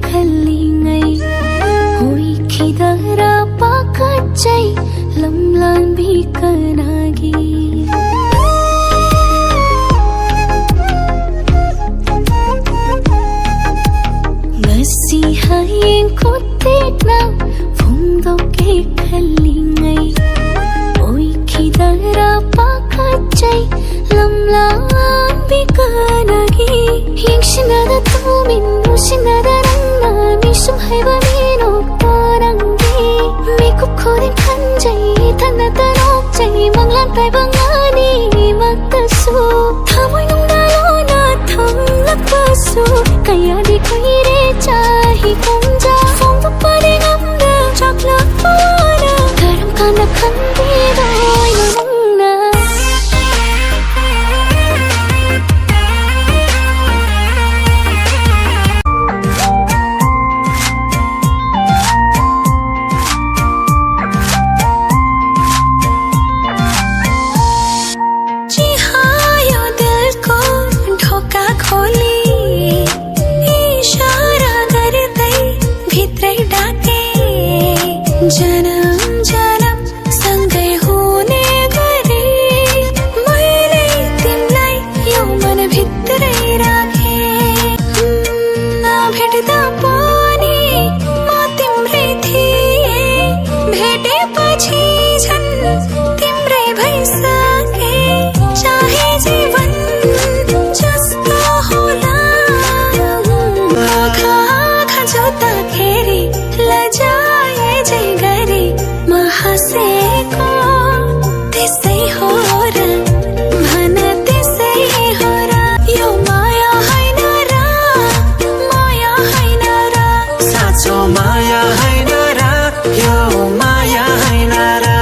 khalingai hoi khidara pakachai lamlan bikanagi ngasi hayeng kutikna phungdo ke khalingai hoi khidara pakachai lamlan bikanagi yingsinada tumin nusinada nangna misum haiba minoktorangi mikup khorin khanjai thana tanokjai manglan taibangani maktasu thamoi nungdalona thamlakpasu kayadi koire chahi kumja phongdu pare ngamna chaklakpana karam kana khandidoi nangna जन्म जन्म सँगै हुने गरे मैले तिमीलाई यो मन भित्रै राखे नभेट्दा पनि म तिम्रै थिए भेटेपछि झन् तिम्रै भइसके चाहे जीवन जस्तो होला आँखा जोत्दाखेरि लजाए जै गरे म हाँसेको त्यसै हो र भन त्यसै हो र यो माया होइन र माया होइन र साँचो माया होइन र यो माया होइन र